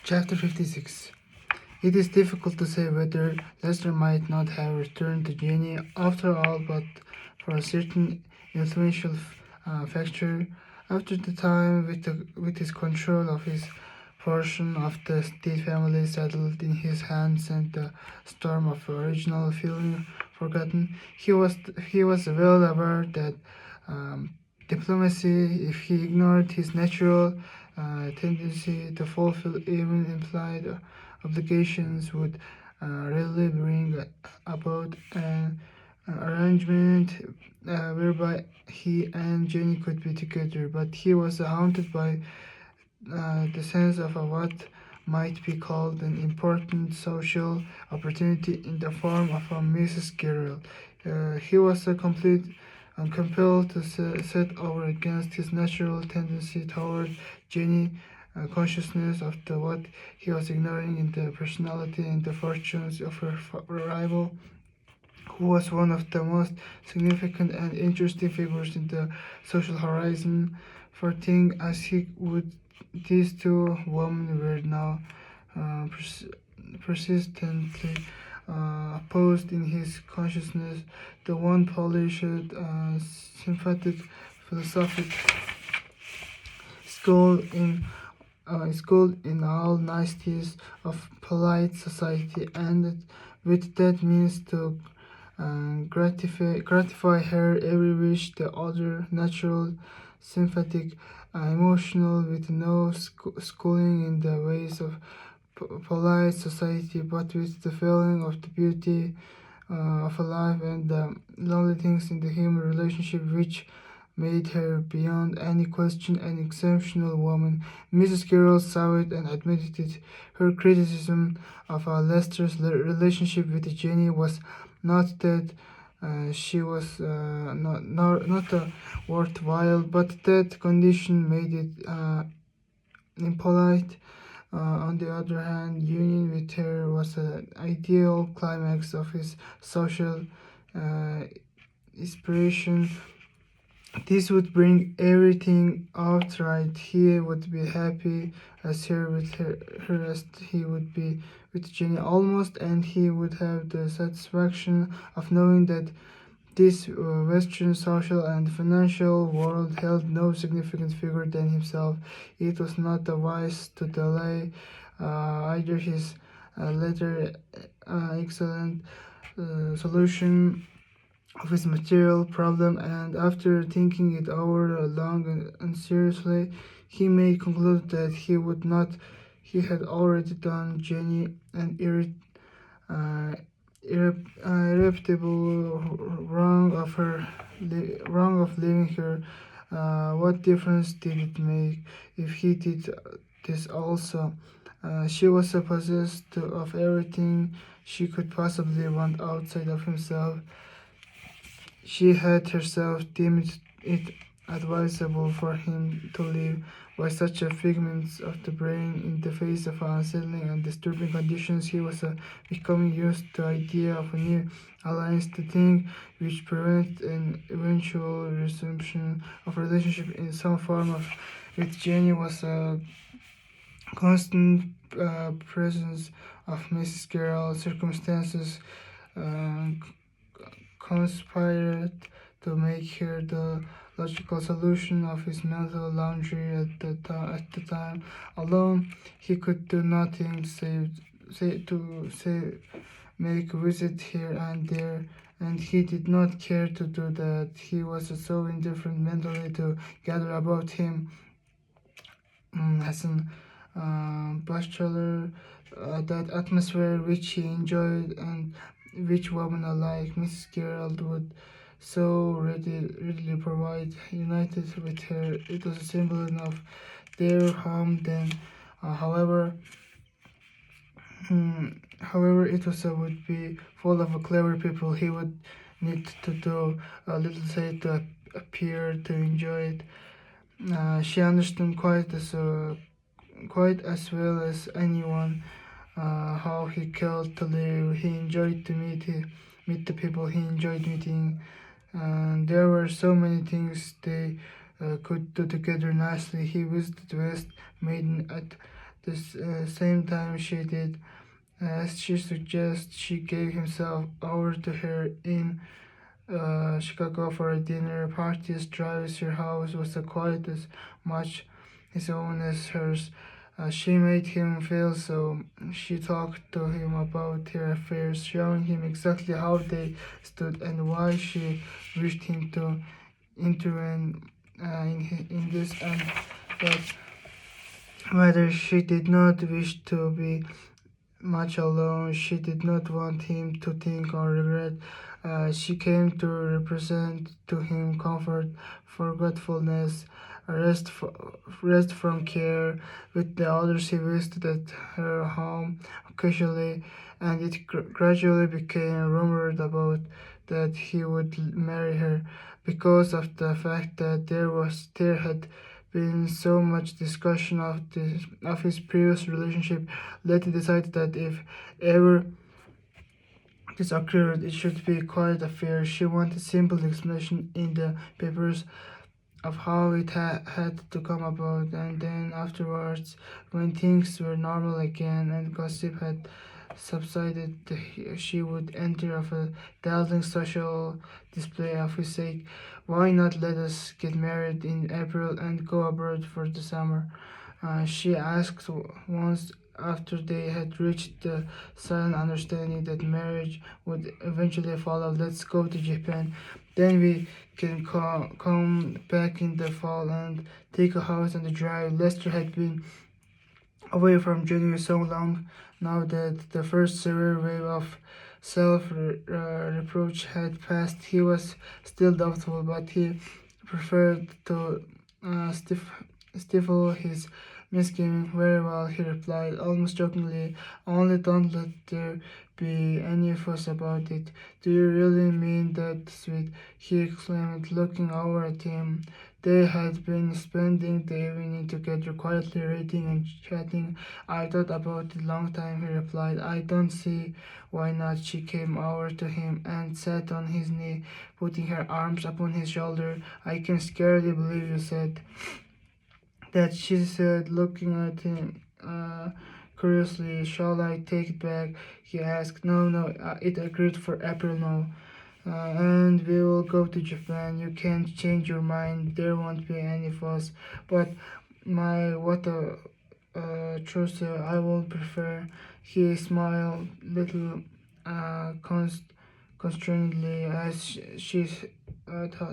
Chapter 56. It is difficult to say whether Lester might not have returned to Jenny after all, but for a certain influential factor, after the time with his control of his portion of the estate family settled in his hands and the storm of original feeling forgotten, he was well aware that diplomacy, if he ignored his natural tendency to fulfill even implied obligations, would really bring about an arrangement whereby he and Jenny could be together. But he was haunted by the sense of what might be called an important social opportunity in the form of a Mrs. Carroll. He was complete and compelled to set over against his natural tendency toward Jenny, consciousness of what he was ignoring in the personality and the fortunes of her rival, who was one of the most significant and interesting figures in the social horizon. For thing as he would, these two women were now persistently opposed in his consciousness. The one polished, sympathetic, philosophic, schooled in all niceties of polite society, and with that means to gratify her every wish. The other, natural, sympathetic, emotional, with no schooling in the ways of polite society, but with the feeling of the beauty of a life and the lonely things in the human relationship which made her beyond any question an exceptional woman. Mrs. Carroll saw it and admitted it. Her criticism of Lester's relationship with Jenny was not that she was not worthwhile, but that condition made it impolite. On the other hand, union with her was an ideal climax of his social uh, inspiration. This would bring everything out right. He would be happy as her with her as he would be with Jenny almost, and he would have the satisfaction of knowing that this Western social and financial world held no significant figure than himself. It was not wise to delay either his later excellent solution of his material problem, and after thinking it over long and seriously, he may conclude that he would not. He had already done Jenny an uh, irreparable wrong of leaving her. What difference did it make if he did this also? She was possessed of everything she could possibly want outside of himself. She had herself deemed it advisable for him to live by such a figment of the brain in the face of unsettling and disturbing conditions. He was becoming used to the idea of a new alliance, the thing which prevented an eventual resumption of relationship in some form of with Jenny was a constant presence of Mrs. Carroll. Circumstances uh, conspired to make her the logical solution of his mental laundry at the time. Alone, he could do nothing save make a visit here and there, and he did not care to do that. He was so indifferent mentally to gather about him as an bachelor, that atmosphere which he enjoyed and which woman alike Mrs. Gerald would so readily provide. United with her, it was a symbol of their home then. However, it was would be full of clever people. He would need to do a little say to appear to enjoy it. She understood quite as well as anyone how he cared to live. He enjoyed to meet the people he enjoyed meeting, and there were so many things they could do together nicely. He visited West Maiden at same time she did. As she suggests, she gave himself over to her in Chicago for a dinner party. Travis, her house was the quiet as much his own as hers. She made him feel so. She talked to him about her affairs, showing him exactly how they stood and why she wished him to intervene in this and that. Whether she did not wish to be much alone, she did not want him to think or regret. She came to represent to him comfort, forgetfulness, rest from care. With the others, he visited at her home occasionally, and it gradually became rumored about that he would marry her because of the fact that there had been so much discussion of his previous relationship. Letty decided that if ever this occurred, it should be quite a affair. She wanted simple explanation in the papers of how it had to come about, and then afterwards, when things were normal again and gossip had subsided, she would enter of a dazzling social display of his sake. Why not let us get married in April and go abroad for the summer? She asked once after they had reached the silent understanding that marriage would eventually follow. Let's go to Japan. Then we can come back in the fall and take a house on the drive. Lester had been away from January so long now that the first severe wave of self-reproach had passed. He was still doubtful, but he preferred to stifle his misgiving. Very well, he replied, almost jokingly. Only don't let there be any fuss about it. Do you really mean that, sweet? He exclaimed, looking over at him. They had been spending the evening together, quietly reading and chatting. I thought about it long time, he replied. I don't see why not. She came over to him and sat on his knee, putting her arms upon his shoulder. I can scarcely believe you said that, she said, looking at him curiously. Shall I take it back? He asked. No, no, it agreed for April now. And we will go to Japan. You can't change your mind. There won't be any fuss. But my what a choice I will prefer. He smiled little constrainedly as she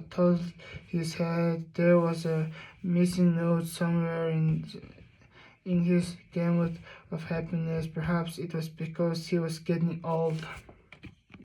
told his head there was a missing note somewhere in his gamut of happiness. Perhaps it was because he was getting old.